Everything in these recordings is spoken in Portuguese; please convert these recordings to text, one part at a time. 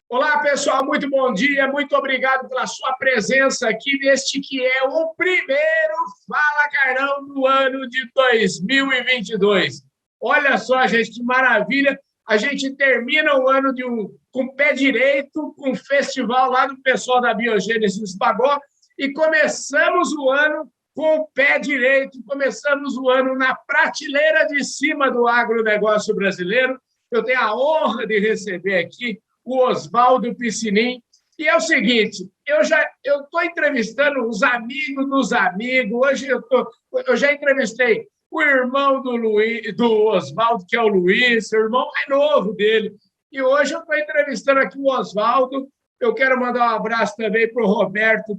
Olá, pessoal, muito bom dia, muito obrigado pela sua presença aqui neste que é o primeiro Fala Carlão do ano de 2022. Olha só, gente, que maravilha! A gente termina o ano com o pé direito, com um festival lá do pessoal da Biogênesis Bagó, e começamos o ano com o pé direito, começamos o ano na prateleira de cima do agronegócio brasileiro. Eu tenho a honra de receber aqui o Oswaldo Piscinin. E é o seguinte, eu estou entrevistando os amigos dos amigos. Hoje eu já entrevistei o irmão do Oswaldo, que é o Luiz, o irmão mais novo dele. E hoje eu estou entrevistando aqui o Oswaldo. Eu quero mandar um abraço também para o Roberto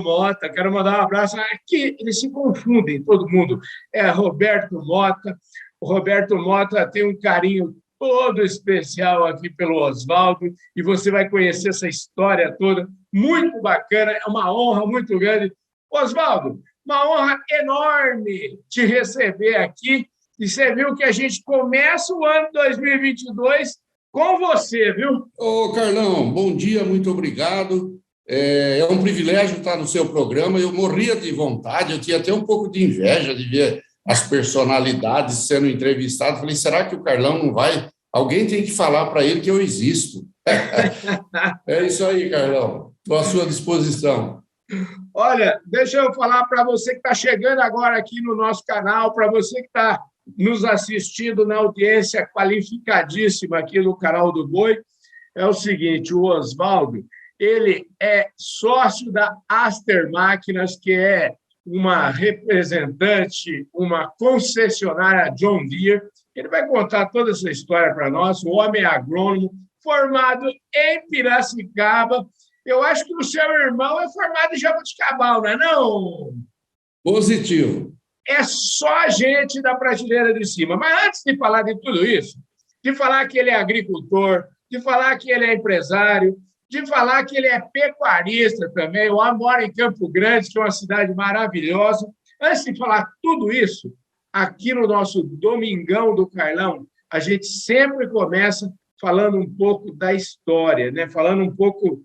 Mota. Quero mandar um abraço. Aqui eles se confundem, todo mundo. É Roberto Mota. O Roberto Mota tem um carinho todo especial aqui pelo Oswaldo, e você vai conhecer essa história toda, muito bacana, é uma honra muito grande. Oswaldo, uma honra enorme te receber aqui, e você viu que a gente começa o ano 2022 com você, viu? Ô, Carlão, bom dia, muito obrigado. É um privilégio estar no seu programa, eu morria de vontade, eu tinha até um pouco de inveja de ver as personalidades sendo entrevistadas. Falei, será que o Carlão não vai? Alguém tem que falar para ele que eu existo. É isso aí, Carlão. Estou à sua disposição. Olha, deixa eu falar para você que está chegando agora aqui no nosso canal, para você que está nos assistindo na audiência qualificadíssima aqui no canal do Boi, é o seguinte, o Oswaldo, ele é sócio da Aster Máquinas, que é uma representante, uma concessionária John Deere. Ele vai contar toda essa história para nós, o homem agrônomo, formado em Piracicaba. Eu acho que o seu irmão é formado em Jaboticabal, não é não? Positivo. É só gente da prateleira de cima. Mas antes de falar de tudo isso, de falar que ele é agricultor, de falar que ele é empresário, de falar que ele é pecuarista também, o homem mora em Campo Grande, que é uma cidade maravilhosa. Antes de falar tudo isso, aqui no nosso Domingão do Carlão, a gente sempre começa falando um pouco da história, né? Falando um pouco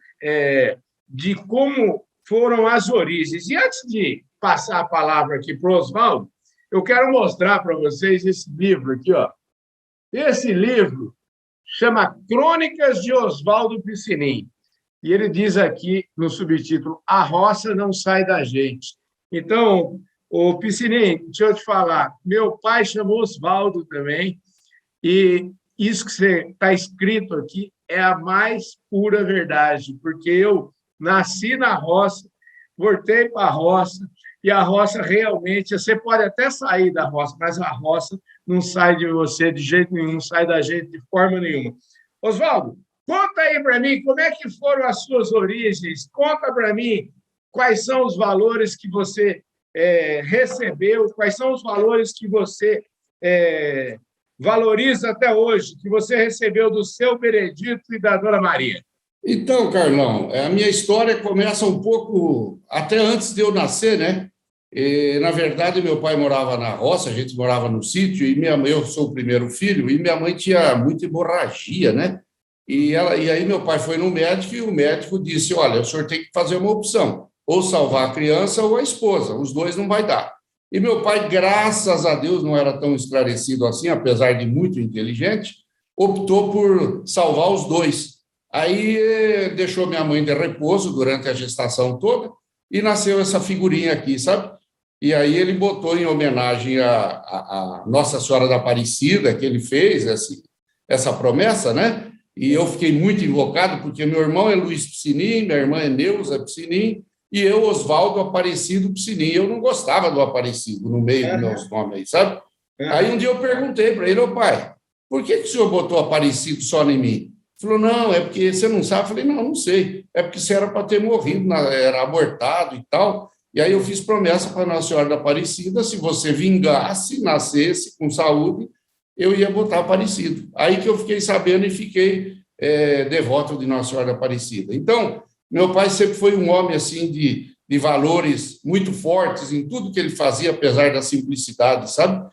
de como foram as origens. E antes de passar a palavra aqui para o Oswaldo, eu quero mostrar para vocês esse livro aqui, ó. Esse livro chama Crônicas de Oswaldo Piscinin. E ele diz aqui no subtítulo, A Roça Não Sai da Gente. Então, o Piscinin, deixa eu te falar, meu pai chamou Oswaldo também, e isso que está escrito aqui é a mais pura verdade, porque eu nasci na roça, voltei para a roça, e a roça realmente, você pode até sair da roça, mas a roça não sai de você de jeito nenhum, não sai da gente de forma nenhuma. Oswaldo, conta aí para mim como é que foram as suas origens, conta para mim quais são os valores que você recebeu, quais são os valores que você valoriza até hoje, que você recebeu do seu Benedito e da Dona Maria. Então, Carlão, a minha história começa um pouco até antes de eu nascer, né? Na verdade, meu pai morava na roça, a gente morava no sítio, e eu sou o primeiro filho, e minha mãe tinha muita hemorragia, né? E aí meu pai foi no médico, e o médico disse, olha, o senhor tem que fazer uma opção, ou salvar a criança ou a esposa, os dois não vai dar. E meu pai, graças a Deus, não era tão esclarecido assim, apesar de muito inteligente, optou por salvar os dois. Aí deixou minha mãe de repouso durante a gestação toda e nasceu essa figurinha aqui, sabe? E aí ele botou em homenagem a Nossa Senhora da Aparecida, que ele fez essa promessa, né? E eu fiquei muito invocado, porque meu irmão é Luiz Piscinin, minha irmã é Neuza Piscinin, e eu, Oswaldo Aparecido Piscinin. Eu não gostava do Aparecido no meio dos meus nomes aí, sabe? Aí um dia eu perguntei para ele, ô pai, por que o senhor botou Aparecido só em mim? Ele falou, não, é porque você não sabe. Eu falei, não sei. É porque você era para ter morrido, era abortado e tal. E aí eu fiz promessa para Nossa Senhora da Aparecida, se você vingasse, nascesse com saúde, eu ia botar Aparecido. Aí que eu fiquei sabendo e fiquei devoto de Nossa Senhora da Aparecida. Então, meu pai sempre foi um homem assim de valores muito fortes em tudo que ele fazia, apesar da simplicidade, sabe?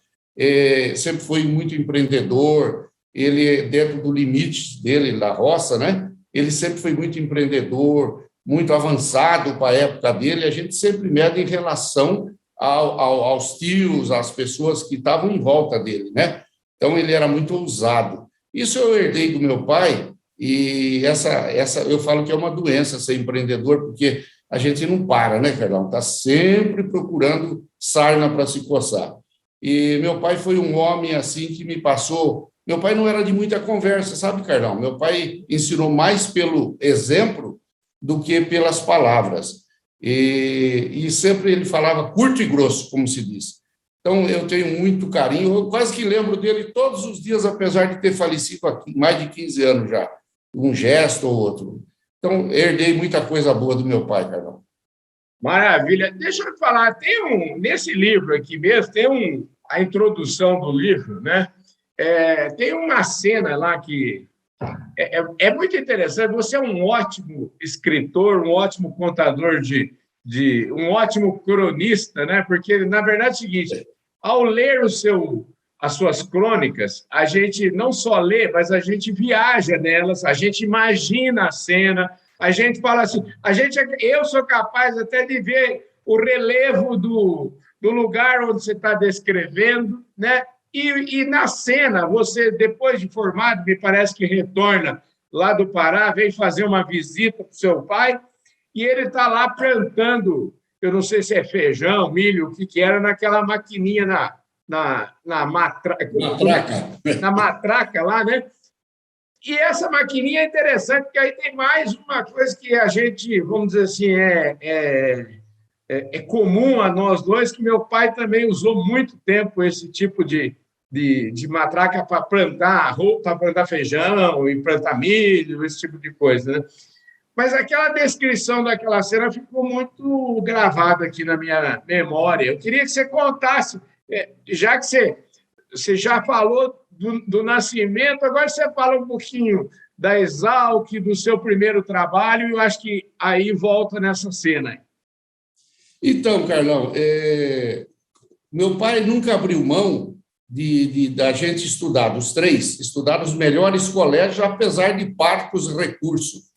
Sempre foi muito empreendedor, ele, dentro do limite dele, da roça, né? Ele sempre foi muito empreendedor, muito avançado para a época dele. A gente sempre mede em relação aos tios, às pessoas que estavam em volta dele, né? Então, ele era muito ousado. Isso eu herdei do meu pai, e essa eu falo que é uma doença ser empreendedor, porque a gente não para, né, Carlão? Está sempre procurando sarna para se coçar. E meu pai foi um homem assim que me passou. Meu pai não era de muita conversa, sabe, Carlão? Meu pai ensinou mais pelo exemplo do que pelas palavras. E sempre ele falava curto e grosso, como se diz. Então, eu tenho muito carinho, eu quase que lembro dele todos os dias, apesar de ter falecido há mais de 15 anos já, um gesto ou outro. Então, herdei muita coisa boa do meu pai, Carlão. Maravilha. Deixa eu te falar, nesse livro aqui mesmo, a introdução do livro, né? Tem uma cena lá que é muito interessante. Você é um ótimo escritor, um ótimo contador um ótimo cronista, né? Porque, na verdade, é o seguinte, ao ler as suas crônicas, a gente não só lê, mas a gente viaja nelas, a gente imagina a cena, a gente fala assim, eu sou capaz até de ver o relevo do lugar onde você está descrevendo, né? E na cena, você, depois de formado, me parece que retorna lá do Pará, vem fazer uma visita para o seu pai, e ele está lá plantando, eu não sei se é feijão, milho, o que era, naquela maquininha Matraca. Na matraca lá, né? E essa maquininha é interessante, porque aí tem mais uma coisa que a gente, vamos dizer assim, é comum a nós dois, que meu pai também usou muito tempo esse tipo de matraca para plantar para plantar feijão e plantar milho, esse tipo de coisa, né? Mas aquela descrição daquela cena ficou muito gravada aqui na minha memória. Eu queria que você contasse, já que você já falou do nascimento, agora você fala um pouquinho da Exalc, do seu primeiro trabalho, e eu acho que aí volta nessa cena. Então, Carlão, meu pai nunca abriu mão da gente estudar, os três, estudar nos melhores colégios, apesar de parcos recursos.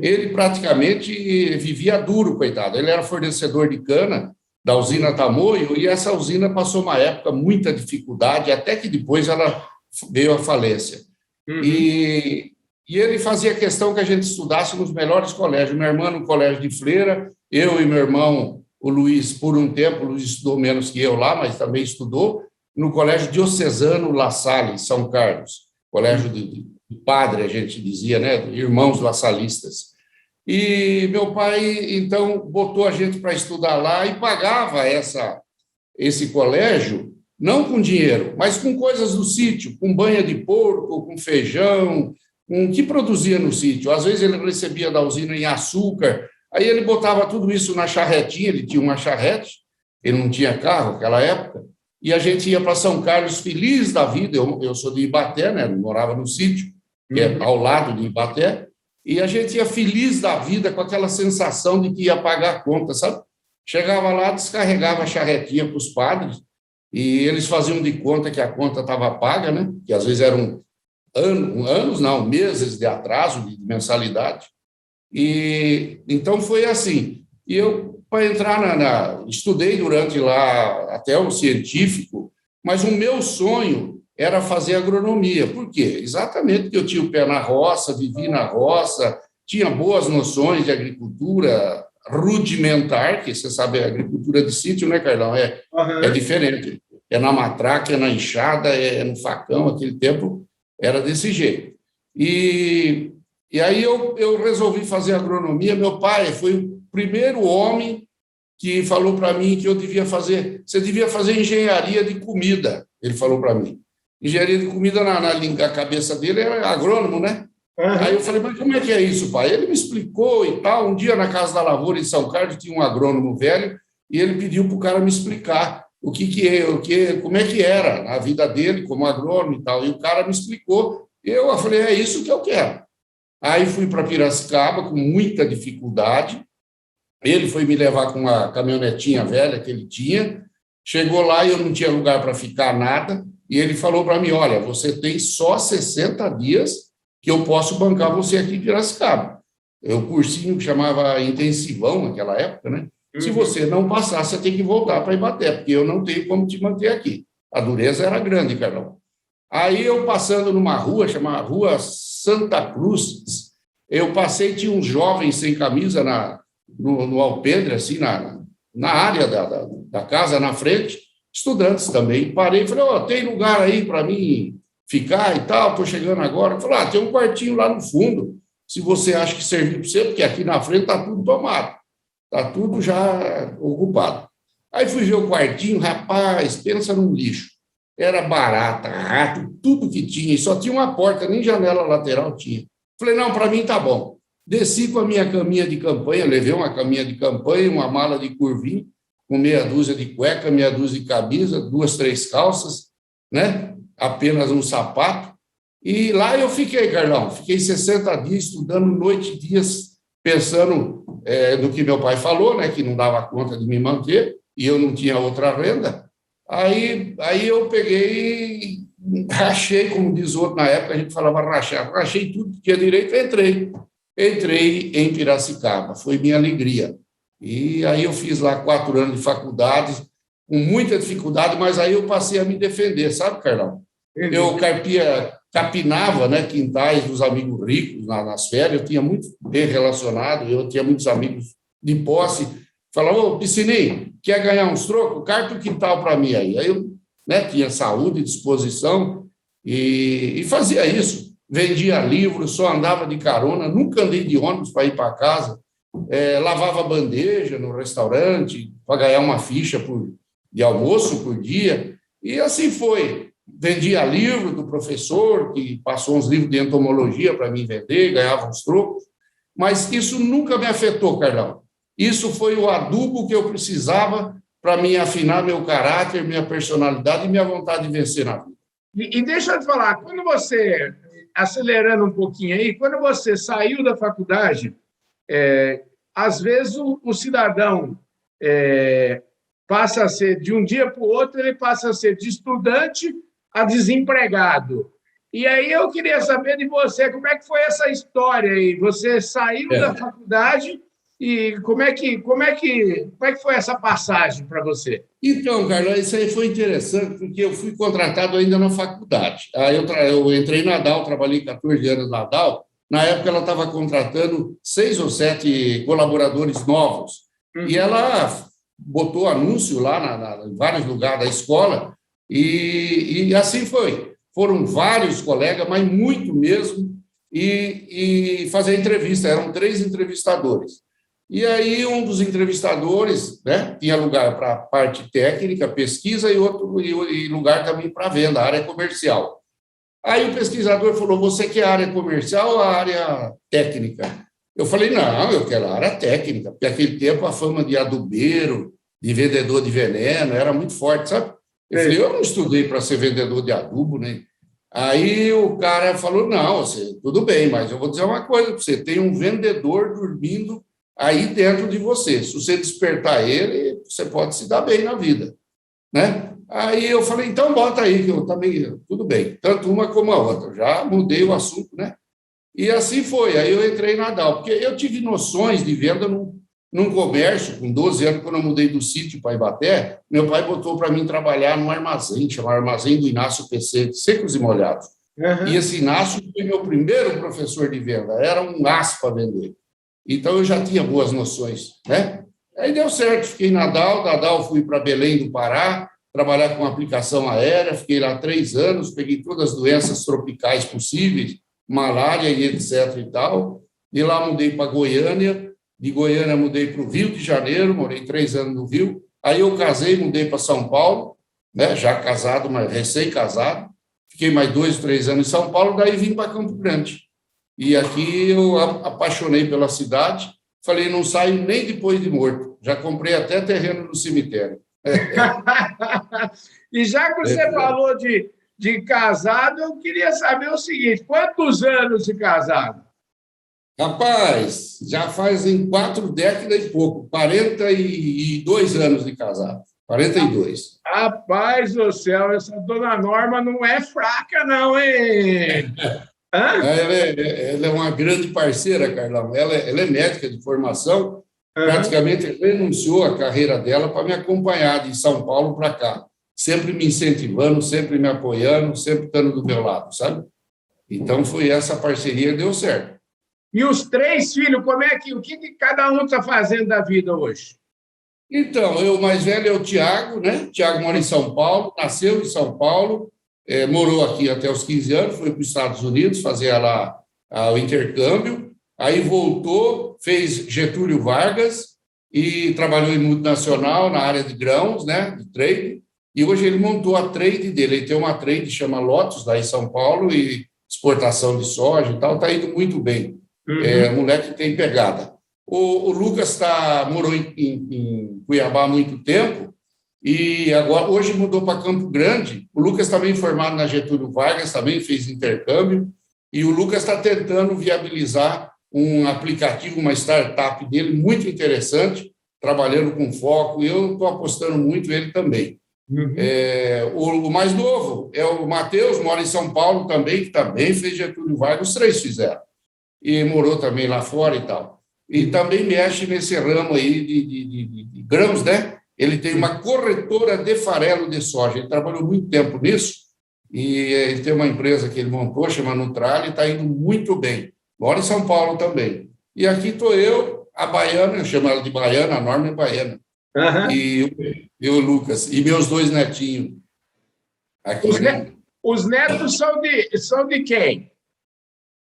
Ele praticamente vivia duro, coitado. Ele era fornecedor de cana da usina Tamoio, e essa usina passou uma época muita dificuldade, até que depois ela veio à falência. E ele fazia questão que a gente estudasse nos melhores colégios. Minha irmã no colégio de Freira, eu e meu irmão, o Luiz, por um tempo, o Luiz estudou menos que eu lá, mas também estudou no colégio diocesano La Salle, em São Carlos, colégio de padre, a gente dizia, né? Irmãos lassalistas. E meu pai, então, botou a gente para estudar lá e pagava esse colégio, não com dinheiro, mas com coisas do sítio, com banha de porco, com feijão, com o que produzia no sítio. Às vezes ele recebia da usina em açúcar, aí ele botava tudo isso na charretinha, ele tinha uma charrete, ele não tinha carro naquela época, e a gente ia para São Carlos feliz da vida. Eu sou de Ibaté, né? Morava no sítio, que é ao lado de Ibaté, e a gente ia feliz da vida com aquela sensação de que ia pagar a conta, sabe? Chegava lá, descarregava a charretinha para os padres, e eles faziam de conta que a conta estava paga, né? Que às vezes eram meses de atraso de mensalidade. E então foi assim. E eu, para entrar estudei durante lá até o científico, mas o meu sonho era fazer agronomia. Por quê? Exatamente porque eu tinha o pé na roça, vivi na roça, tinha boas noções de agricultura rudimentar, que você sabe, a agricultura de sítio, né, Carlão? É diferente. É na matraca, é na enxada, é no facão. Aquele tempo era desse jeito. E aí eu resolvi fazer agronomia. Meu pai foi o primeiro homem que falou para mim que você devia fazer engenharia de comida, ele falou para mim. Engenharia de comida, na cabeça dele, era agrônomo, né? Aí eu falei, mas como é que é isso, pai? Ele me explicou e tal. Um dia, na Casa da Lavoura, em São Carlos, tinha um agrônomo velho, e ele pediu para o cara me explicar como é que era a vida dele como agrônomo e tal. E o cara me explicou. Eu falei, é isso que eu quero. Aí fui para Piracicaba com muita dificuldade. Ele foi me levar com uma caminhonetinha velha que ele tinha. Chegou lá e eu não tinha lugar para ficar nada. e ele falou para mim, olha, você tem só 60 dias que eu posso bancar você aqui em Piracicaba. É o cursinho que chamava intensivão naquela época, né? Se você não passar, você tem que voltar para Ibaté, porque eu não tenho como te manter aqui. A dureza era grande, Carlão. Aí eu passando numa rua, chamada Rua Santa Cruz, eu passei, tinha uns jovens sem camisa no alpendre, assim, na área da casa, na frente, estudantes também. Parei e falei, tem lugar aí para mim ficar e tal, estou chegando agora. Falei, tem um quartinho lá no fundo, se você acha que servir para você, porque aqui na frente está tudo tomado, está tudo já ocupado. Aí fui ver o quartinho, rapaz, pensa num lixo. Era barata, rato, tudo que tinha, e só tinha uma porta, nem janela lateral tinha. Falei, não, para mim tá bom. Desci com a minha caminha de campanha, levei uma caminha de campanha, uma mala de curvinho, com meia dúzia de cueca, meia dúzia de camisa, 2, 3 calças, né? Apenas um sapato. E lá eu fiquei, Carlão, fiquei 60 dias estudando noite e dias, pensando no que meu pai falou, né? Que não dava conta de me manter, e eu não tinha outra renda. Aí eu peguei, rachei, como diz o outro, na época a gente falava rachar, rachei tudo que tinha direito, entrei em Piracicaba, foi minha alegria. E aí eu fiz lá 4 anos de faculdade, com muita dificuldade, mas aí eu passei a me defender, sabe, Carlão? Eu capinava, né, quintais dos amigos ricos nas férias, eu tinha muito bem relacionado, eu tinha muitos amigos de posse, falava, Piscininho, quer ganhar uns trocos? Carta o quintal para mim aí. Aí eu, né, tinha saúde, disposição e fazia isso. Vendia livros, só andava de carona, nunca andei de ônibus para ir para casa, lavava bandeja no restaurante para ganhar uma ficha de almoço por dia, e assim foi. Vendia livro do professor, que passou uns livros de entomologia para mim vender, ganhava uns trocos, mas isso nunca me afetou, Carlão. Isso foi o adubo que eu precisava para me afinar meu caráter, minha personalidade e minha vontade de vencer na vida. E deixa eu te falar, quando você, acelerando um pouquinho aí, quando você saiu da faculdade, às vezes o cidadão passa a ser, de um dia para o outro, ele passa a ser de estudante a desempregado. E aí eu queria saber de você, como é que foi essa história aí? Você saiu da faculdade e como é que foi essa passagem para você? Então, Carlos, isso aí foi interessante, porque eu fui contratado ainda na faculdade. Aí eu entrei na DAO, trabalhei 14 anos na DAO. Na época, ela estava contratando 6 ou 7 colaboradores novos. E ela botou anúncio lá em vários lugares da escola, e assim foi. Foram vários colegas, mas muito mesmo, e fazer entrevista. Eram 3 entrevistadores. E aí um dos entrevistadores, né, tinha lugar para a parte técnica, pesquisa, e lugar também para venda, área comercial. Aí o pesquisador falou, você quer a área comercial ou a área técnica? Eu falei, não, eu quero a área técnica, porque naquele tempo a fama de adubeiro, de vendedor de veneno, era muito forte, sabe? Eu falei, eu não estudei para ser vendedor de adubo, né? Aí o cara falou, não, tudo bem, mas eu vou dizer uma coisa para você, tem um vendedor dormindo aí dentro de você. Se você despertar ele, você pode se dar bem na vida, né? Aí eu falei, então bota aí, que eu também, tudo bem, tanto uma como a outra. Já mudei o assunto, né? E assim foi, aí eu entrei na DAO, porque eu tive noções de venda num comércio, com 12 anos, quando eu mudei do sítio para Ibaté, meu pai botou para mim trabalhar num armazém, chamado Armazém do Inácio PC, secos e molhados. E esse Inácio foi meu primeiro professor de venda, era um aço para vender. Então, eu já tinha boas noções, né? Aí deu certo, fiquei na DAO, da DAO fui para Belém do Pará, trabalhar com aplicação aérea, fiquei lá 3 anos, peguei todas as doenças tropicais possíveis, malária e etc. e tal. De lá mudei para Goiânia, de Goiânia mudei para o Rio de Janeiro, morei 3 anos no Rio. Aí eu casei, mudei para São Paulo, né? Já casado, mas recém-casado. Fiquei mais 2, 3 anos em São Paulo, daí vim para Campo Grande. E aqui eu apaixonei pela cidade, falei, não saio nem depois de morto. Já comprei até terreno no cemitério. E já que você falou de casado, eu queria saber o seguinte, quantos anos de casado? Rapaz, já fazem 4 décadas e pouco, 42 anos de casado. 42. Rapaz do céu, essa dona Norma não é fraca, não, hein? Hã? Ela é uma grande parceira, Carlão. Ela é médica de formação, Aham. praticamente renunciou à carreira dela para me acompanhar de São Paulo para cá, sempre me incentivando, sempre me apoiando, sempre estando do meu lado, sabe? Então, foi essa parceria que deu certo. E os três filhos, o que cada um está fazendo da vida hoje? Então, o mais velho é o Tiago, né? Tiago mora em São Paulo, nasceu em São Paulo, morou aqui até os 15 anos, foi para os Estados Unidos fazer lá o intercâmbio, aí voltou, fez Getúlio Vargas e trabalhou em multinacional na área de grãos, né? De trade, e hoje ele montou a trade dele. Ele tem uma trade que chama Lotus, lá em São Paulo, e exportação de soja e tal, está indo muito bem. Uhum. Moleque tem pegada. O Lucas morou em Cuiabá há muito tempo e agora hoje mudou para Campo Grande. O Lucas também formado na Getúlio Vargas, também fez intercâmbio, e o Lucas está tentando viabilizar um aplicativo, uma startup dele muito interessante, trabalhando com foco, e eu estou apostando muito ele também. Uhum. O mais novo é o Matheus, mora em São Paulo também, que também fez Getúlio Vargas, os três fizeram, e morou também lá fora e tal. E também mexe nesse ramo aí de grãos, né? Ele tem uma corretora de farelo de soja. Ele trabalhou muito tempo nisso e ele tem uma empresa que ele montou, chama Nutral, e está indo muito bem. Mora em São Paulo também. E aqui estou eu, a baiana, eu chamo ela de baiana, a Norma é baiana, Uhum. e o Lucas, e meus dois netinhos. Aqui, né? Os netos são de quem?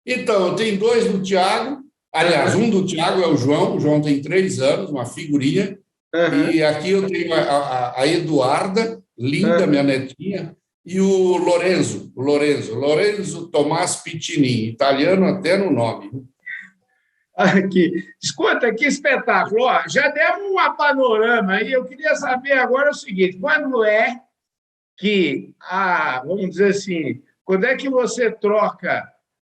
Então, eu tenho dois do Tiago. Aliás, um do Tiago é o João tem 3 anos, uma figurinha. Uhum. E aqui eu tenho a Eduarda, linda, minha netinha, e o Lorenzo Tomás Pittini, italiano até no nome. Aqui. Escuta, que espetáculo. Ó, já demos um panorama aí. Eu queria saber agora o seguinte: quando é que, vamos dizer assim, quando é que você troca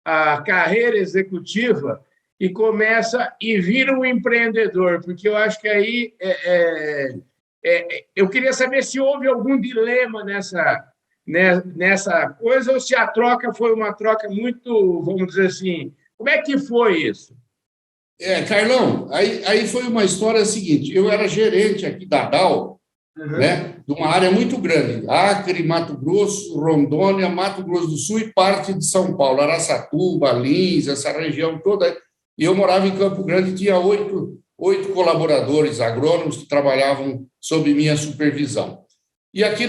a carreira executiva e começa e vira um empreendedor? Porque eu acho que aí eu queria saber se houve algum dilema nessa coisa ou se a troca foi uma troca muito, vamos dizer assim, como é que foi isso? Carlão, aí foi uma história seguinte: eu era gerente aqui da Dow, né, de uma área muito grande, Acre, Mato Grosso, Rondônia, Mato Grosso do Sul e parte de São Paulo, Araçatuba, Lins, essa região toda. E eu morava em Campo Grande, tinha 8 colaboradores agrônomos que trabalhavam sob minha supervisão. E aqui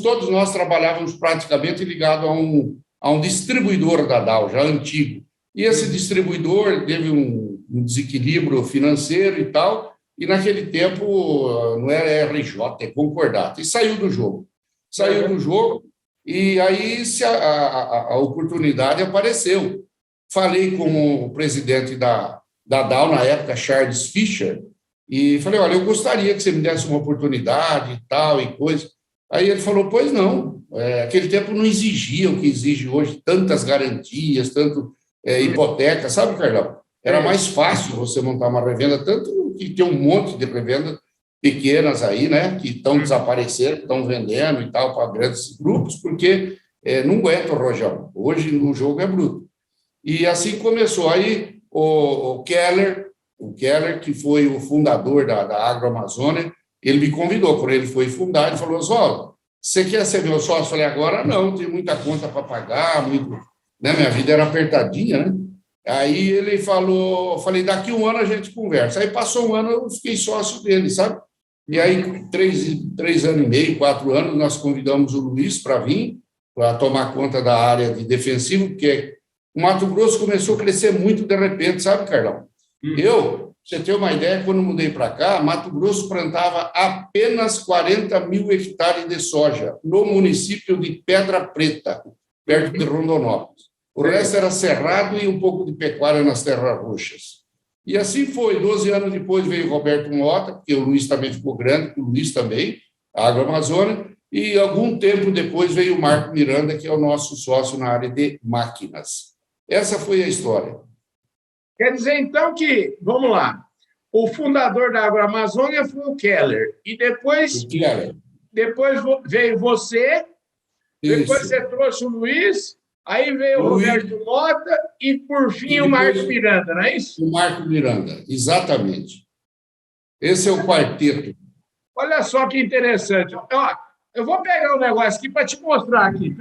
todos nós trabalhávamos praticamente ligado a um distribuidor da Dow, já antigo. E esse distribuidor teve um desequilíbrio financeiro e tal, e naquele tempo não era RJ, é concordata, e saiu do jogo. E aí a oportunidade apareceu. Falei com o presidente da Dow, na época, Charles Fischer, e falei: olha, eu gostaria que você me desse uma oportunidade e tal, e coisa. Aí ele falou: pois não, aquele tempo não exigia o que exige hoje, tantas garantias, tanto hipoteca, sabe, Carlão? Era mais fácil você montar uma revenda, tanto que tem um monte de revendas pequenas aí, né, que estão desaparecendo, estão vendendo e tal para grandes grupos, porque não aguenta o rojão. Hoje o jogo é bruto. E assim começou. Aí o Keller, que foi o fundador da Agroamazônia, ele me convidou. Quando ele foi fundar, ele falou: Oswaldo, você quer ser meu sócio? Eu falei: agora não, tem muita conta para pagar, né? Minha vida era apertadinha, né? Aí ele falou, falei: daqui um ano a gente conversa. Aí passou um ano, eu fiquei sócio dele, sabe? E aí, 3 anos e meio, 4 anos, nós convidamos o Luiz para vir, para tomar conta da área de defensivo, porque o Mato Grosso começou a crescer muito de repente, sabe, Carlão? Pra você ter uma ideia, quando mudei para cá, Mato Grosso plantava apenas 40 mil hectares de soja no município de Pedra Preta, perto de Rondonópolis. O resto era cerrado e um pouco de pecuária nas terras roxas. E assim foi. 12 anos depois veio o Roberto Mota, porque o Luiz também ficou grande, o Luiz também, a Agroamazônia, e algum tempo depois veio o Marco Miranda, que é o nosso sócio na área de máquinas. Essa foi a história. Quer dizer, então, que, vamos lá, o fundador da Agroamazônia foi o Keller. E O Keller. depois veio você, depois Isso. você trouxe o Luiz, aí veio o Luiz. Roberto Mota e, por fim, E o Marco depois Miranda, não é isso? o Marco Miranda, exatamente. Esse é o quarteto. Olha só que interessante. Ó, eu vou pegar um negócio aqui para te mostrar aqui.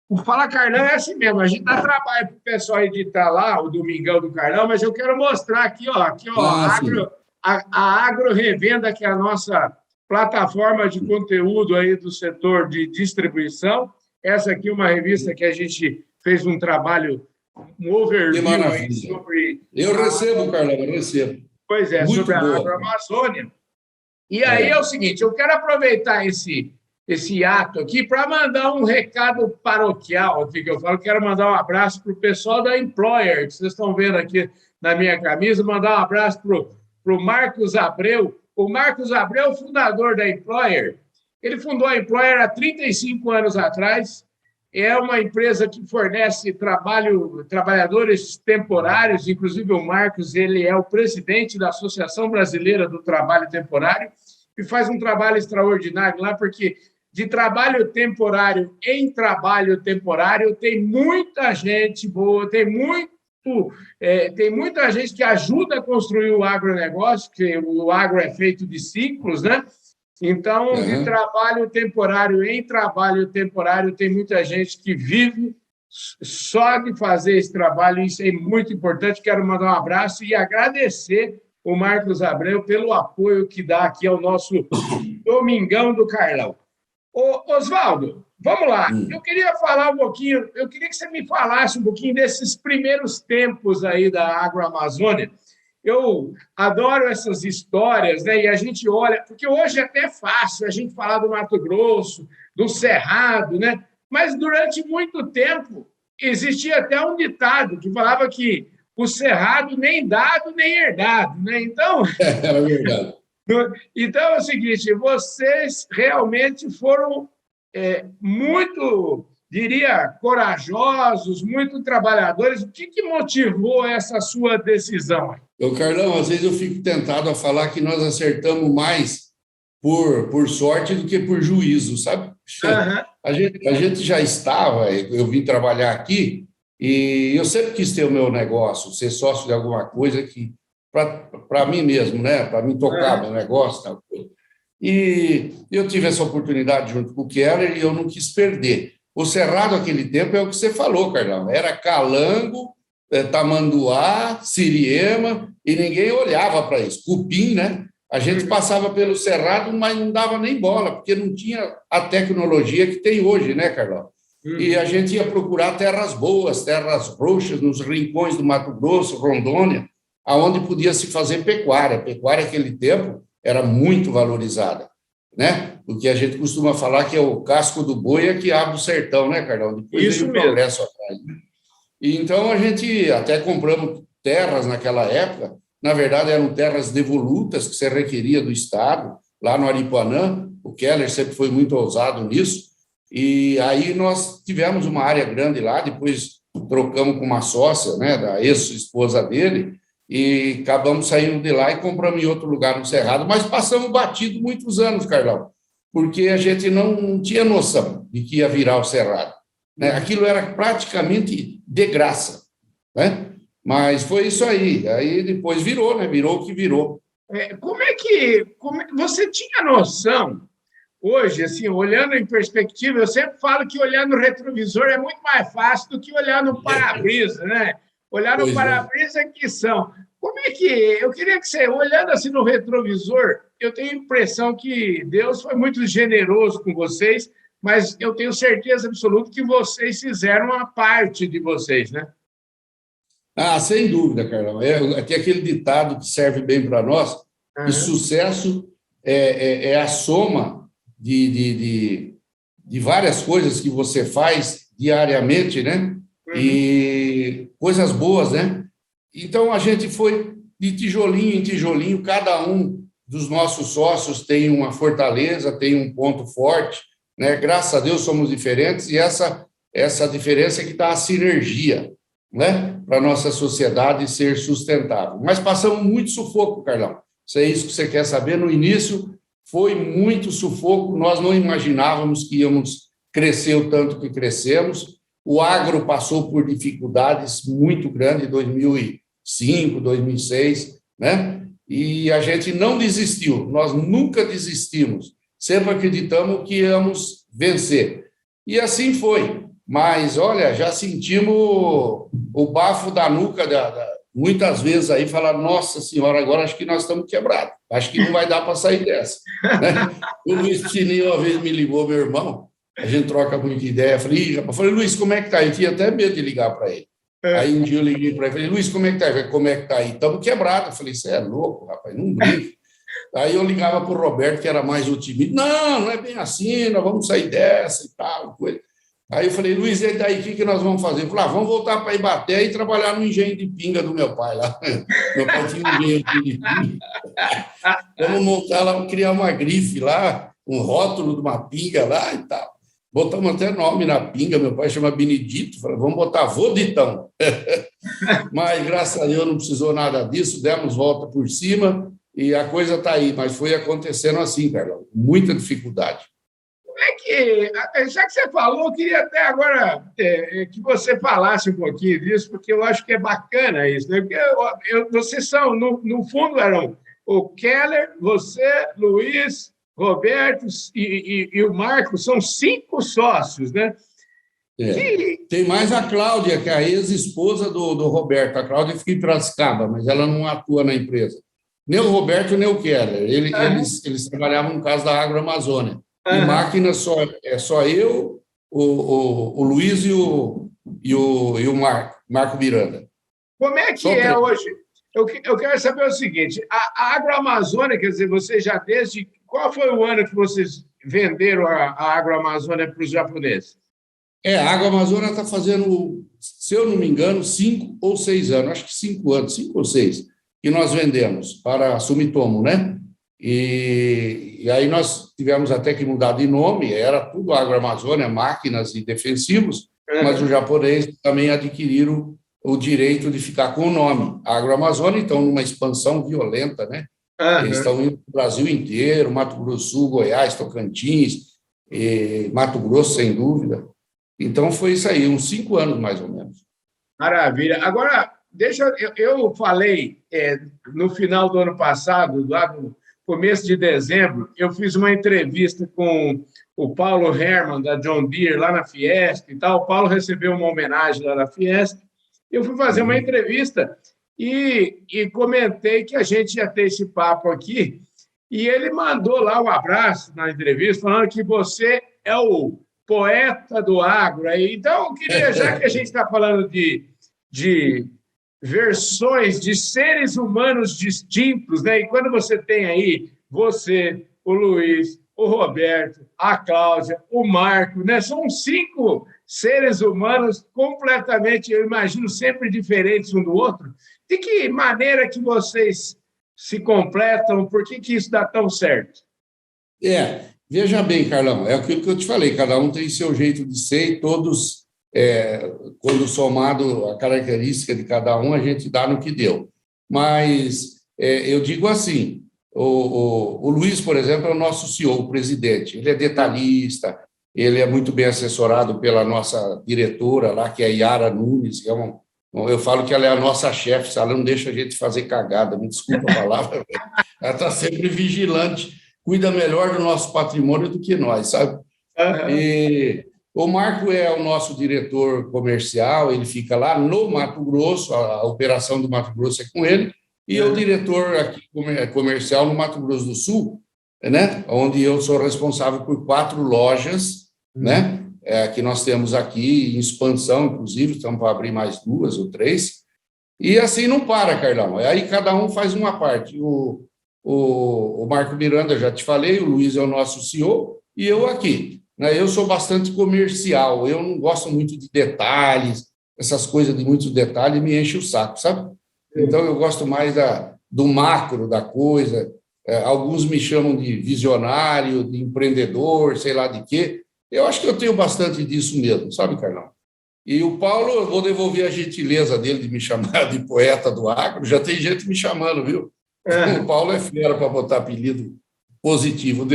O Fala Carlão é assim mesmo. A gente dá trabalho para o pessoal editar lá, o Domingão do Carlão, mas eu quero mostrar aqui, ó, Sim. a Agro Revenda, que é a nossa plataforma de conteúdo aí do setor de distribuição. Essa aqui é uma revista que a gente fez um trabalho, um Que overview aí maravilha. sobre. Eu recebo, Carlão, eu recebo. Pois é, Muito sobre a boa. Agroamazônia. E aí é o seguinte, eu quero aproveitar esse ato aqui para mandar um recado paroquial aqui, que eu falo, quero mandar um abraço para o pessoal da Employer, que vocês estão vendo aqui na minha camisa, mandar um abraço para o Marcos Abreu. O Marcos Abreu, fundador da Employer, ele fundou a Employer há 35 anos atrás, é uma empresa que fornece trabalhadores temporários, inclusive o Marcos, ele é o presidente da Associação Brasileira do Trabalho Temporário, e faz um trabalho extraordinário lá, porque de trabalho temporário em trabalho temporário tem muita gente boa, tem muita gente que ajuda a construir o agronegócio, que o agro é feito de ciclos, né? Então, de trabalho temporário em trabalho temporário, tem muita gente que vive só de fazer esse trabalho, isso é muito importante. Quero mandar um abraço e agradecer o Marcos Abreu pelo apoio que dá aqui ao nosso Domingão do Carlão. Ô, Oswaldo, vamos lá. Eu queria falar um pouquinho, eu queria que você me falasse um pouquinho desses primeiros tempos aí da Agroamazônia. Eu adoro essas histórias, né? E a gente olha, porque hoje é até fácil a gente falar do Mato Grosso, do Cerrado, né? Mas durante muito tempo existia até um ditado que falava que o Cerrado nem dado nem herdado, né? Então, é verdade. Então é o seguinte, vocês realmente foram muito, diria, corajosos, muito trabalhadores. O que motivou essa sua decisão? Carlão, às vezes eu fico tentado a falar que nós acertamos mais por sorte do que por juízo, sabe? A gente já estava, eu vim trabalhar aqui e eu sempre quis ter o meu negócio, ser sócio de alguma coisa que para mim mesmo, né? Para mim tocar meu negócio, tal coisa. E eu tive essa oportunidade junto com o Keller e eu não quis perder. O Cerrado, naquele tempo, é o que você falou, Carlão. Era calango, tamanduá, siriema, e ninguém olhava para isso. Cupim, né? A gente passava pelo Cerrado, mas não dava nem bola, porque não tinha a tecnologia que tem hoje, né, Carlão? E a gente ia procurar terras boas, terras roxas, nos rincões do Mato Grosso, Rondônia, aonde podia se fazer pecuária. Pecuária, naquele tempo, era muito valorizada, né? O que a gente costuma falar que é o casco do boi é que abre o sertão, né, Carlão? Depois Isso veio o mesmo. progresso atrás. E então a gente até compramos terras naquela época, na verdade eram terras devolutas que se requeria do Estado, lá no Aripuanã. O Keller sempre foi muito ousado nisso, e aí nós tivemos uma área grande lá, depois trocamos com uma sócia, né, da ex-esposa dele, e acabamos saindo de lá e compramos em outro lugar no Cerrado, mas passamos batido muitos anos, Carlão, porque a gente não tinha noção de que ia virar o Cerrado, né? Aquilo era praticamente de graça, né? Mas foi isso aí. Aí depois virou, né? Virou o que virou. Como é que você tinha noção, hoje, assim, olhando em perspectiva, eu sempre falo que olhar no retrovisor é muito mais fácil do que olhar no para-brisa, né? Olhar no para-brisa que são. Como é que... Eu queria que você, olhando assim no retrovisor, eu tenho a impressão que Deus foi muito generoso com vocês, mas eu tenho certeza absoluta que vocês fizeram a parte de vocês, né? Sem dúvida, Carlão. Tem aquele ditado que serve bem para nós, que sucesso é a soma de várias coisas que você faz diariamente, né? E coisas boas, né? Então, a gente foi de tijolinho em tijolinho, cada um dos nossos sócios tem uma fortaleza, tem um ponto forte, né? Graças a Deus somos diferentes, e essa diferença é que está a sinergia, né, para a nossa sociedade ser sustentável. Mas passamos muito sufoco, Carlão. Se é isso que você quer saber, no início foi muito sufoco, nós não imaginávamos que íamos crescer o tanto que crescemos. O agro passou por dificuldades muito grandes em 2005, 2006, né? E a gente não desistiu, nós nunca desistimos, sempre acreditamos que íamos vencer. E assim foi, mas, olha, já sentimos o bafo da nuca muitas vezes aí, falar, nossa senhora, agora acho que nós estamos quebrados, acho que não vai dar para sair dessa. Né? O Luiz Piscininho uma vez me ligou, meu irmão, a gente troca muita ideia, falei, Luiz, como é que tá? Eu tinha até medo de ligar para ele. Aí um dia eu liguei para ele, falei, Luiz, como é que tá? Falei, como é que tá aí? Estamos quebrados. Eu falei, você é louco, rapaz, não brinca. Aí eu ligava para o Roberto, que era mais otimista. Não, não é bem assim, nós vamos sair dessa e tal, coisa. Aí eu falei, Luiz, e daí, o que nós vamos fazer? Eu falei, vamos voltar para Ibaté e trabalhar no engenho de pinga do meu pai lá. Meu pai tinha um engenho de pinga. Vamos montar lá, criar uma grife lá, um rótulo de uma pinga lá e tal. Botamos até nome na pinga, meu pai chama Benedito, falei, vamos botar Voditão. Mas, graças a Deus, não precisou nada disso, demos volta por cima e a coisa está aí, mas foi acontecendo assim, Carlão, muita dificuldade. Como é que, já que você falou, eu queria até agora que você falasse um pouquinho disso, porque eu acho que é bacana isso, né? Porque vocês são, no fundo, eram o Keller, você, Luiz, Roberto e o Marcos, são 5 sócios, né? Tem mais a Cláudia, que é a ex-esposa do Roberto. A Cláudia fica em Piracicaba, mas ela não atua na empresa. Nem o Roberto, nem o Keller. Eles trabalhavam no caso da Agroamazônia. E máquina só eu, o Luiz e o Marco Miranda. Como é que é hoje? Eu quero saber o seguinte, a Agroamazônia, quer dizer, vocês já desde... Qual foi o ano que vocês venderam a Agroamazônia para os japoneses? A Agroamazônia está fazendo, se eu não me engano, 5 ou 6 anos, acho que 5 anos, 5 ou 6, que nós vendemos para a Sumitomo, né? E aí nós tivemos até que mudar de nome, era tudo Agroamazônia, máquinas e defensivos, mas os japoneses também adquiriram o direito de ficar com o nome Agroamazônia, então numa expansão violenta, né? Eles estão indo para o Brasil inteiro, Mato Grosso do Sul, Goiás, Tocantins, Mato Grosso, sem dúvida. Então, foi isso aí, uns 5 anos, mais ou menos. Maravilha. Agora, eu falei, no final do ano passado, lá no começo de dezembro, eu fiz uma entrevista com o Paulo Hermann, da John Deere, lá na Fiesp e tal. O Paulo recebeu uma homenagem lá na Fiesp. Eu fui fazer uma entrevista e comentei que a gente ia ter esse papo aqui, e ele mandou lá um abraço na entrevista, falando que você é o poeta do agro. Então, eu queria, já que a gente está falando de versões de seres humanos distintos, né? E quando você tem aí você, o Luiz, o Roberto, a Cláudia, o Marco, né? São 5 seres humanos completamente, eu imagino, sempre diferentes um do outro. De que maneira que vocês se completam? Por que isso dá tão certo? Veja bem, Carlão, é aquilo que eu te falei, cada um tem seu jeito de ser e todos, quando somado a característica de cada um, a gente dá no que deu. Mas eu digo assim, o Luiz, por exemplo, é o nosso CEO, o presidente, ele é detalhista, ele é muito bem assessorado pela nossa diretora lá, que é a Yara Nunes, que eu falo que ela é a nossa chefe, ela não deixa a gente fazer cagada, me desculpa a palavra, ela está sempre vigilante, cuida melhor do nosso patrimônio do que nós, sabe? E o Marco é o nosso diretor comercial, ele fica lá no Mato Grosso, a operação do Mato Grosso é com ele, e o diretor aqui comercial no Mato Grosso do Sul, né? Onde eu sou responsável por 4 lojas, né? Que nós temos aqui em expansão, inclusive, estamos para abrir mais 2 ou 3, e assim não para, Carlão, aí cada um faz uma parte. O Marco Miranda, já te falei, o Luiz é o nosso CEO, e eu aqui, né? Eu sou bastante comercial, eu não gosto muito de detalhes, essas coisas de muitos detalhes me enchem o saco, sabe? Então, eu gosto mais do macro da coisa, alguns me chamam de visionário, de empreendedor, sei lá de quê. Eu acho que eu tenho bastante disso mesmo, sabe, Carlão? E o Paulo, eu vou devolver a gentileza dele de me chamar de poeta do agro, já tem gente me chamando, viu? O Paulo é fera para botar apelido positivo.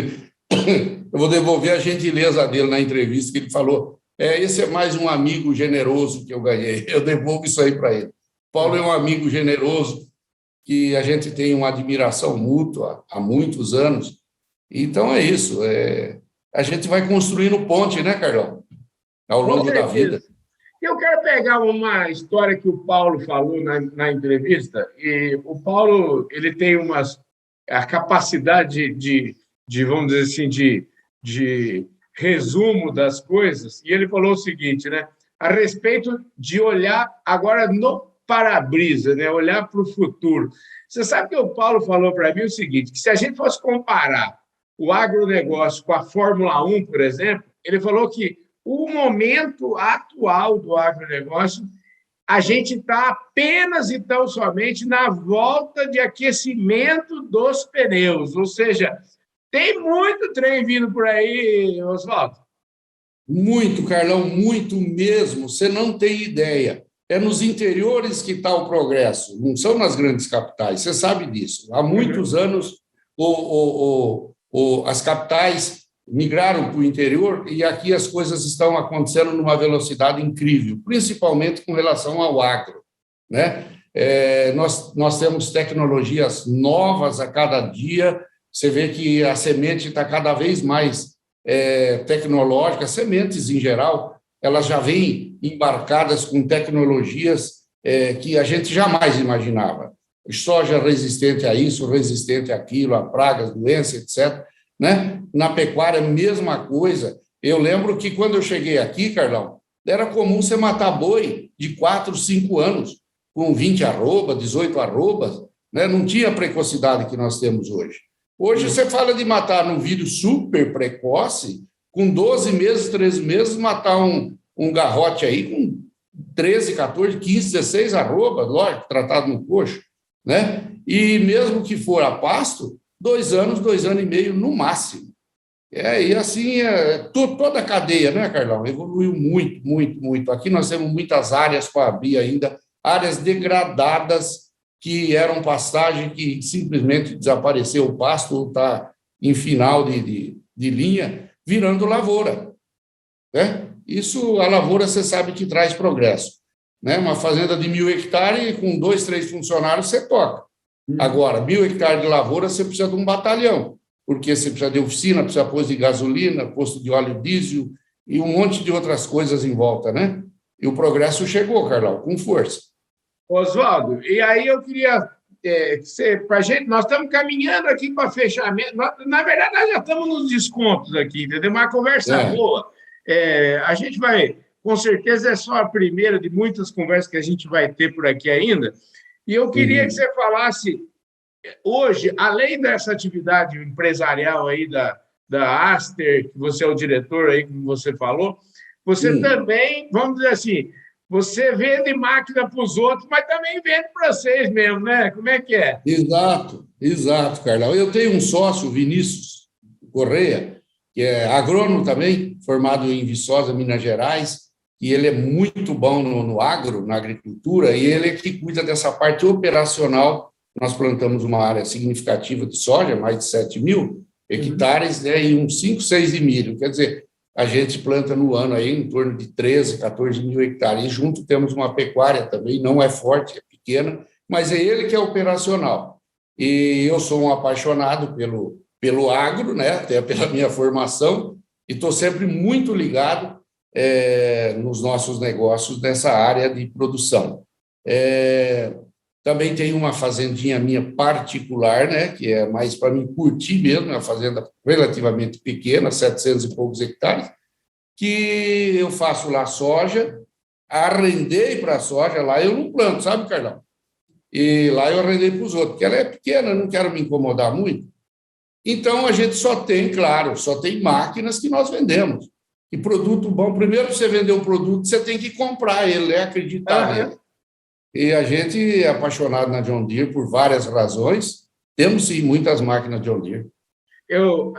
Eu vou devolver a gentileza dele na entrevista, que ele falou, esse é mais um amigo generoso que eu ganhei, eu devolvo isso aí para ele. Paulo é um amigo generoso, que a gente tem uma admiração mútua há muitos anos. Então, é isso. A gente vai construindo ponte, né, Carlão? Ao longo da vida. Eu quero pegar uma história que o Paulo falou na entrevista. E o Paulo ele tem a capacidade vamos dizer assim, de resumo das coisas. E ele falou o seguinte, né? A respeito de olhar agora no para-brisa, né? Olhar para o futuro. Você sabe que o Paulo falou para mim o seguinte, que se a gente fosse comparar o agronegócio com a Fórmula 1, por exemplo, ele falou que o momento atual do agronegócio, a gente está apenas e tão somente na volta de aquecimento dos pneus, ou seja, tem muito trem vindo por aí, Oswaldo. Muito, Carlão, muito mesmo. Você não tem ideia. É nos interiores que está o progresso, não são nas grandes capitais. Você sabe disso. Há muitos anos, as capitais migraram para o interior e aqui as coisas estão acontecendo numa velocidade incrível, principalmente com relação ao agro, né? Nós temos tecnologias novas a cada dia. Você vê que a semente está cada vez mais tecnológica, sementes em geral, elas já vêm embarcadas com tecnologias que a gente jamais imaginava. Soja resistente a isso, resistente àquilo, a pragas, doenças, etc., né? Na pecuária, mesma coisa. Eu lembro que quando eu cheguei aqui, Carlão, era comum você matar boi de 4, 5 anos, com 20 arrobas, 18 arrobas, né? Não tinha a precocidade que nós temos hoje. Hoje você fala de matar num vídeo super precoce, com 12 meses, 13 meses, matar um garrote aí com 13, 14, 15, 16 arrobas, lógico, tratado no coxo, né? E mesmo que for a pasto, 2 anos, 2 anos e meio no máximo. E assim, toda a cadeia, né, Carlão? Evoluiu muito, muito, muito. Aqui nós temos muitas áreas para abrir ainda, áreas degradadas que eram pastagem que simplesmente desapareceu o pasto ou está em final de linha, virando lavoura, né? Isso, a lavoura, você sabe que traz progresso, né? Uma fazenda de 1.000 hectares, com 2, 3 funcionários, você toca. Agora, 1.000 hectares de lavoura, você precisa de um batalhão, porque você precisa de oficina, precisa de posto de gasolina, posto de óleo diesel e um monte de outras coisas em volta, né? E o progresso chegou, Carlão, com força. Oswaldo, e aí eu queria para a gente, nós estamos caminhando aqui para fechamento. Na verdade, nós já estamos nos descontos aqui, entendeu? Uma conversa boa. A gente vai, com certeza, é só a primeira de muitas conversas que a gente vai ter por aqui ainda. E eu queria que você falasse, hoje, além dessa atividade empresarial aí da Aster, que você é o diretor aí, como você falou, você também, vamos dizer assim, você vende máquina para os outros, mas também vende para vocês mesmo, né? Como é que é? Exato, Carlão. Eu tenho um sócio, Vinícius Correia, que é agrônomo também, formado em Viçosa, Minas Gerais, e ele é muito bom no agro, na agricultura, e ele é que cuida dessa parte operacional. Nós plantamos uma área significativa de soja, mais de 7.000 hectares, né, e uns 5, 6 de milho. Quer dizer, a gente planta no ano aí em torno de 13, 14 mil hectares. E junto temos uma pecuária também, não é forte, é pequena, mas é ele que é operacional. E eu sou um apaixonado pelo agro, né, até pela minha formação, e estou sempre muito ligado nos nossos negócios nessa área de produção. Também tenho uma fazendinha minha particular, né, que é mais para mim curtir mesmo, é uma fazenda relativamente pequena, 700 e poucos hectares, que eu faço lá soja, arrendei para a soja, lá eu não planto, sabe, Carlão? E lá eu arrendei para os outros, porque ela é pequena, não quero me incomodar muito. Então, a gente só tem máquinas que nós vendemos. E produto bom, primeiro, para você vender um produto, você tem que comprar ele, acreditar nele. E a gente é apaixonado na John Deere por várias razões. Temos, sim, muitas máquinas John Deere. Eu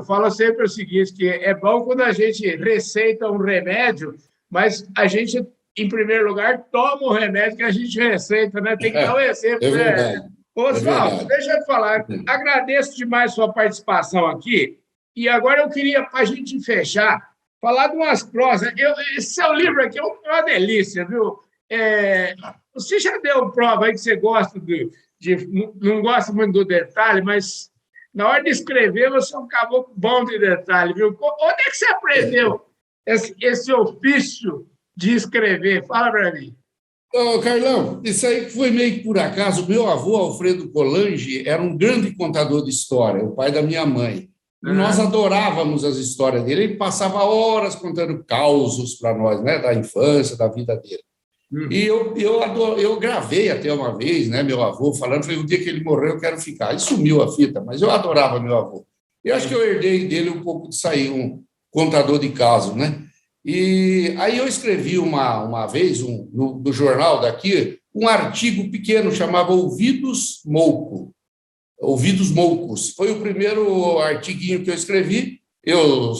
falo sempre o seguinte, que é bom quando a gente receita um remédio, mas a gente, em primeiro lugar, toma o remédio que a gente receita, né? Tem que dar o exemplo, É né? verdade, é Oswaldo, verdade. deixa eu te falar, agradeço demais sua participação aqui, e agora eu queria, para a gente fechar, falar de umas prosas. Esse seu livro aqui é uma delícia, viu? Você já deu prova aí que você gosta não gosta muito do detalhe, mas na hora de escrever você é um caboclo bom de detalhe, viu? Onde é que você aprendeu esse ofício de escrever? Fala para mim. Ô, Carlão, isso aí foi meio que por acaso. Meu avô, Alfredo Colange, era um grande contador de história, o pai da minha mãe. E nós Aham. adorávamos as histórias dele. Ele passava horas contando causos para nós, né, da infância, da vida dele. E eu gravei até uma vez, né, meu avô falando, foi o dia que ele morreu, eu quero ficar. E sumiu a fita, mas eu adorava meu avô. Eu acho que eu herdei dele um pouco de sair um contador de casos, né? E aí eu escrevi uma vez no jornal daqui um artigo pequeno chamava Ouvidos Moucos. Foi o primeiro artiguinho que eu escrevi. Eu,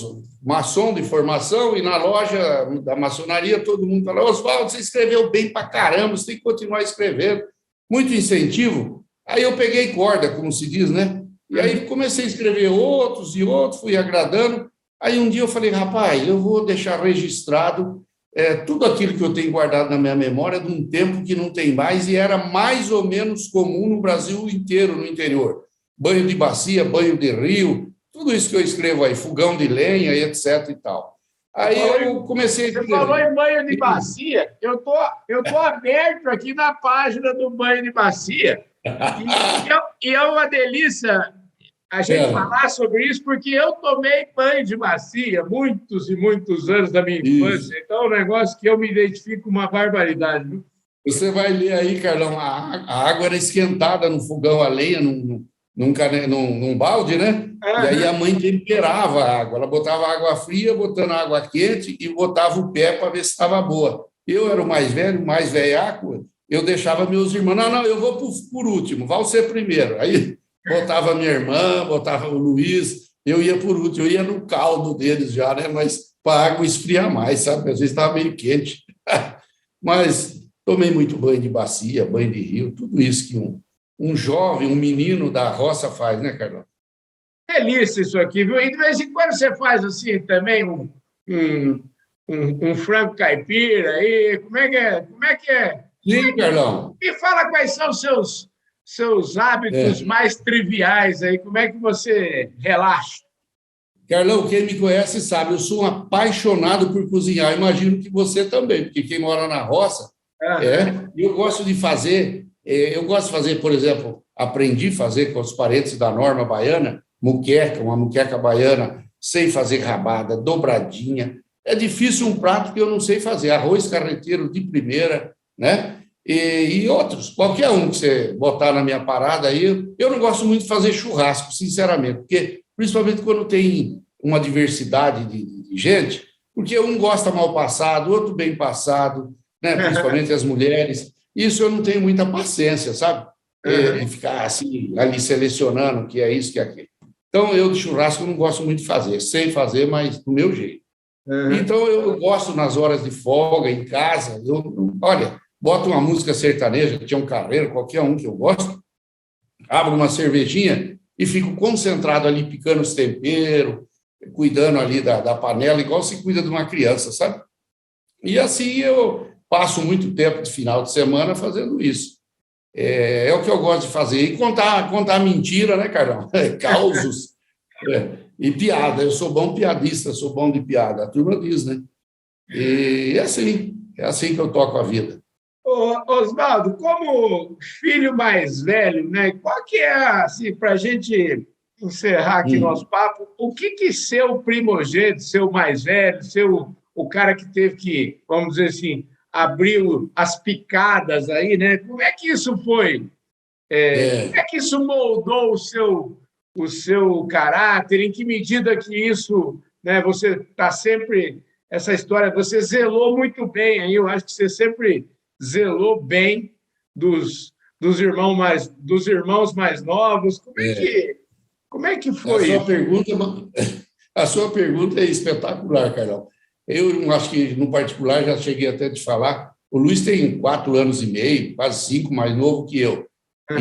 maçom de formação, e na loja da maçonaria todo mundo falou: Oswaldo, você escreveu bem pra caramba, você tem que continuar escrevendo. Muito incentivo. Aí eu peguei corda, como se diz, né? E aí comecei a escrever outros e outros, fui agradando. Aí um dia eu falei: rapaz, eu vou deixar registrado tudo aquilo que eu tenho guardado na minha memória de um tempo que não tem mais e era mais ou menos comum no Brasil inteiro, no interior. Banho de bacia, banho de rio, tudo isso que eu escrevo aí, fogão de lenha, etc. e tal. Aí eu comecei a Você falou escrever. em banho de bacia. Eu tô aberto aqui na página do banho de bacia. E é uma delícia a gente É, falar sobre isso, porque eu tomei banho de bacia muitos e muitos anos da minha isso. infância. Então, é um negócio que eu me identifico uma barbaridade. Viu? Você vai ler aí, Carlão, a água era esquentada no fogão a lenha, num balde, né? E aí a Aham. mãe temperava a água. Ela botava água fria, botando água quente e botava o pé para ver se estava boa. Eu era o mais velho, mais velhaco, eu deixava meus irmãos. Não, eu vou por último, vai você primeiro. Aí botava minha irmã, botava o Luiz, eu ia por último, eu ia no caldo deles já, né? Mas para a água esfriar mais, sabe? Às vezes estava meio quente. Mas tomei muito banho de bacia, banho de rio, tudo isso que um jovem, um menino da roça faz, né, Carlão? Delícia isso aqui, viu? E de vez em quando você faz assim também um, um frango caipira aí. Como é que é? Como é que é? Sim, Carlão. Me fala quais são os seus hábitos É. mais triviais aí. Como é que você relaxa? Carlão, quem me conhece sabe, eu sou um apaixonado por cozinhar. Imagino que você também, porque quem mora na roça Aham. eu gosto de fazer, por exemplo, aprendi a fazer com os parentes da norma baiana, muqueca, uma muqueca baiana, sem fazer rabada, dobradinha. É difícil um prato que eu não sei fazer, arroz carreteiro de primeira, né? E outros, qualquer um que você botar na minha parada aí, eu não gosto muito de fazer churrasco, sinceramente, porque principalmente quando tem uma diversidade de gente, porque um gosta mal passado, outro bem passado, né? Principalmente as mulheres. Isso eu não tenho muita paciência, sabe? De Aham. ficar assim, ali selecionando o que é isso, que é aquilo. Então, eu de churrasco não gosto muito de fazer, sei fazer, mas do meu jeito. Aham. Então, eu gosto nas horas de folga, em casa, olha, boto uma música sertaneja, tinha um carreiro, qualquer um que eu gosto, abro uma cervejinha e fico concentrado ali, picando os temperos, cuidando ali da panela, igual se cuida de uma criança, sabe? E assim eu passo muito tempo de final de semana fazendo isso. É o que eu gosto de fazer. E contar mentira, né, Carlão? Causos e piada. Eu sou bom piadista, sou bom de piada. A turma diz, né? E é assim que eu toco a vida. Oswaldo, como filho mais velho, né? Qual que é, assim, para a gente encerrar aqui nosso Hum. papo, o que seu primogênito, seu mais velho, o cara que teve que, vamos dizer assim, abriu as picadas aí, né? Como é que isso foi? Como é É, que isso moldou o seu caráter? Em que medida que isso, né? Você está sempre essa história, você zelou muito bem aí. Eu acho que você sempre zelou bem dos irmãos mais novos. Como é que a foi sua isso? pergunta, a sua pergunta é espetacular, Carlão. Eu acho que, no particular, já cheguei até a te falar, o Luiz tem 4 anos e meio, quase 5, mais novo que eu.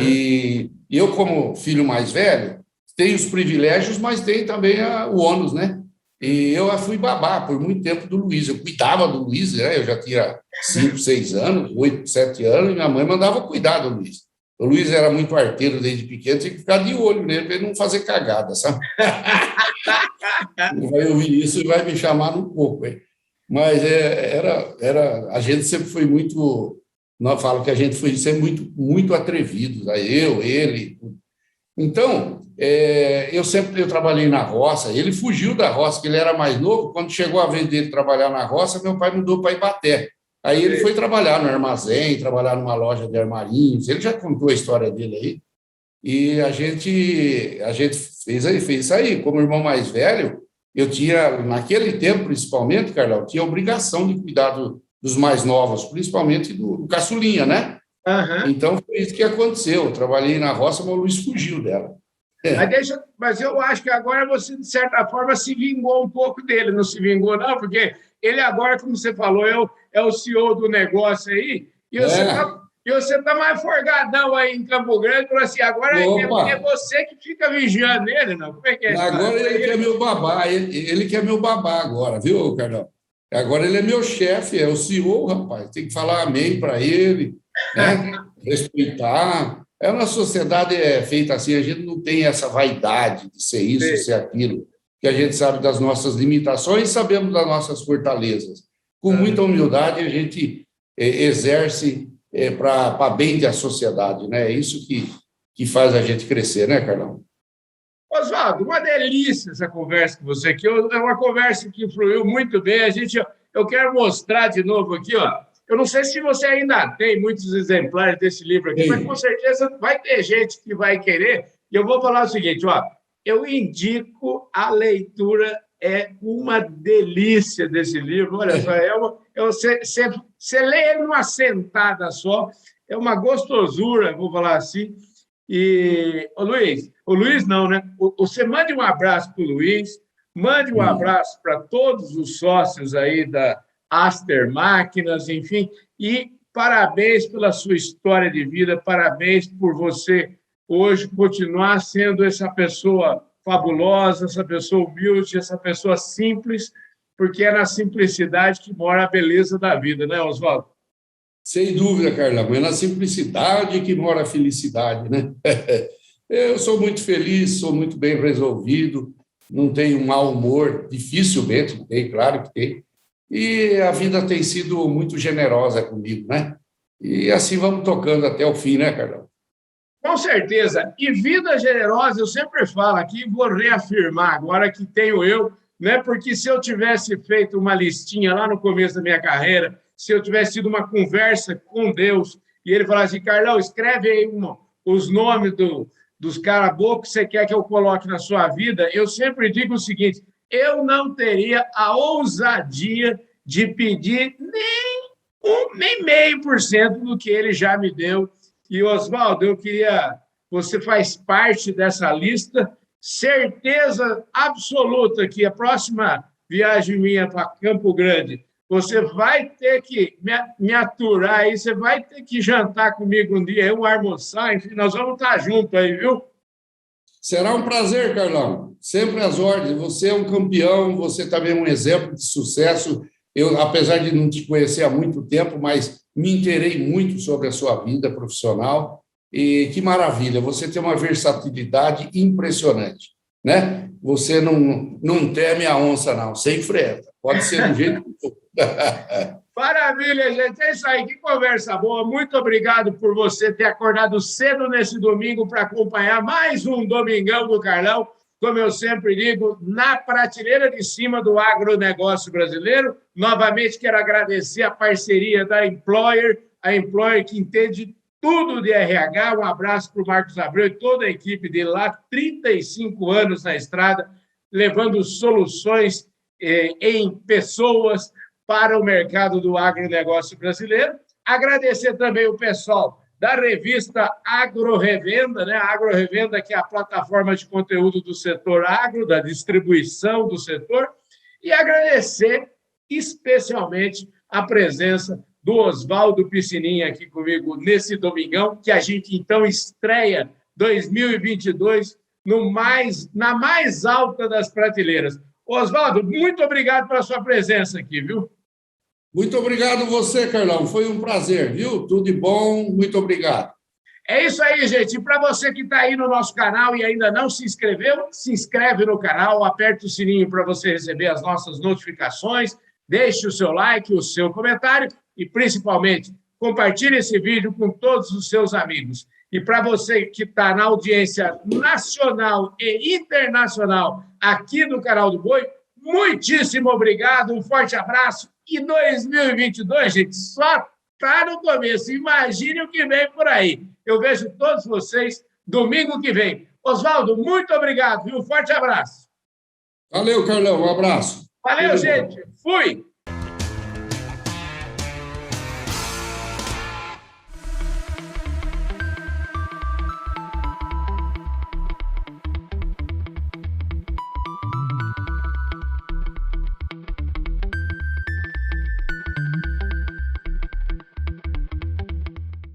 E eu, como filho mais velho, tenho os privilégios, mas tenho também o ônus, né? E eu fui babá por muito tempo do Luiz. Eu cuidava do Luiz, né? Eu já tinha 5, 6 anos, 8, 7 anos, e minha mãe mandava cuidar do Luiz. O Luiz era muito arteiro desde pequeno, tinha que ficar de olho nele para ele não fazer cagada, sabe? Vai ouvir isso e vai me chamar no pouco, hein? Mas a gente sempre foi muito, nós falamos que a gente foi sempre muito atrevido, né? Ele. Então, eu trabalhei na roça, ele fugiu da roça, que ele era mais novo, quando chegou a vez dele trabalhar na roça, meu pai mudou para Ibaté. Aí ele foi trabalhar no armazém, trabalhar numa loja de armarinhos, ele já contou a história dele aí, e a gente fez isso aí. Como irmão mais velho, eu tinha, naquele tempo, principalmente, Carlão, tinha a obrigação de cuidar dos mais novos, principalmente do caçulinha, né? Uhum. Então, foi isso que aconteceu. Eu trabalhei na roça, mas o Luiz fugiu dela. Mas eu acho que agora você, de certa forma, se vingou um pouco dele. Não se vingou, não, porque ele agora, como você falou, é o CEO do negócio aí, e você tá mais forgadão aí em Campo Grande, falou assim, agora é você que fica vigiando ele, não? Como é que é isso? Agora ele que é meu babá, ele que é meu babá agora, viu, Carlão? Agora ele é meu chefe, é o CEO, rapaz. Tem que falar amém para ele, né? Respeitar. É uma sociedade feita assim, a gente não tem essa vaidade de ser isso, ser aquilo, que a gente sabe das nossas limitações e sabemos das nossas fortalezas. Com muita humildade, a gente exerce para bem da sociedade, né? É isso que faz a gente crescer, né, Carlão? Oswaldo, uma delícia essa conversa com você aqui. É uma conversa que fluiu muito bem. Eu quero mostrar de novo aqui, ó. Eu não sei se você ainda tem muitos exemplares desse livro aqui, mas com certeza vai ter gente que vai querer. E eu vou falar o seguinte, ó. Eu indico a leitura, é uma delícia desse livro. Olha só, você lê ele numa sentada só, é uma gostosura, vou falar assim. E, o Luiz não, né? Você mande um abraço para o Luiz, mande um abraço para todos os sócios aí da Aster Máquinas, enfim, e parabéns pela sua história de vida, parabéns por você hoje continuar sendo essa pessoa fabulosa, essa pessoa humilde, essa pessoa simples, porque é na simplicidade que mora a beleza da vida, né, Oswaldo? Sem dúvida, Carlão, é na simplicidade que mora a felicidade, né? Eu sou muito feliz, sou muito bem resolvido, não tenho mau humor, dificilmente tem, claro que tem, e a vida tem sido muito generosa comigo, né? E assim vamos tocando até o fim, né, Carlão? Com certeza. E vida generosa, eu sempre falo aqui, vou reafirmar agora que tenho eu, né? Porque se eu tivesse feito uma listinha lá no começo da minha carreira, se eu tivesse tido uma conversa com Deus e ele falasse assim, Carlão, escreve aí os nomes dos caboclos que você quer que eu coloque na sua vida, eu sempre digo o seguinte, eu não teria a ousadia de pedir nem 0,5% do que ele já me deu. E, Oswaldo, você faz parte dessa lista, certeza absoluta que a próxima viagem minha para Campo Grande, você vai ter que me aturar aí, você vai ter que jantar comigo um dia, eu almoçar, enfim, nós vamos estar juntos aí, viu? Será um prazer, Carlão. Sempre às ordens. Você é um campeão, você também é um exemplo de sucesso. Eu, apesar de não te conhecer há muito tempo, mas me inteirei muito sobre a sua vida profissional. E que maravilha, você tem uma versatilidade impressionante, né? Você não teme a onça, não, sem enfrenta. Pode ser do jeito que for. Maravilha, gente. É isso aí. Que conversa boa. Muito obrigado por você ter acordado cedo nesse domingo para acompanhar mais um Domingão do Carlão. Como eu sempre digo, na prateleira de cima do agronegócio brasileiro. Novamente, quero agradecer a parceria da Employer, a Employer que entende tudo de RH. Um abraço para o Marcos Abreu e toda a equipe dele lá, 35 anos na estrada, levando soluções em pessoas para o mercado do agronegócio brasileiro. Agradecer também o pessoal da revista Agro Revenda, né? A Agro Revenda, que é a plataforma de conteúdo do setor agro, da distribuição do setor, e agradecer especialmente a presença do Oswaldo Piscininha aqui comigo nesse domingão, que a gente, então, estreia 2022 na mais alta das prateleiras. Oswaldo, muito obrigado pela sua presença aqui, viu? Muito obrigado você, Carlão. Foi um prazer, viu? Tudo de bom. Muito obrigado. É isso aí, gente. E para você que está aí no nosso canal e ainda não se inscreveu, se inscreve no canal, aperta o sininho para você receber as nossas notificações, deixe o seu like, o seu comentário e, principalmente, compartilhe esse vídeo com todos os seus amigos. E para você que está na audiência nacional e internacional aqui do Canal do Boi, muitíssimo obrigado, um forte abraço. E 2022, gente, só está no começo. Imagine o que vem por aí. Eu vejo todos vocês domingo que vem. Oswaldo, muito obrigado e um forte abraço. Valeu, Carlão. Um abraço. Valeu, gente. Fui.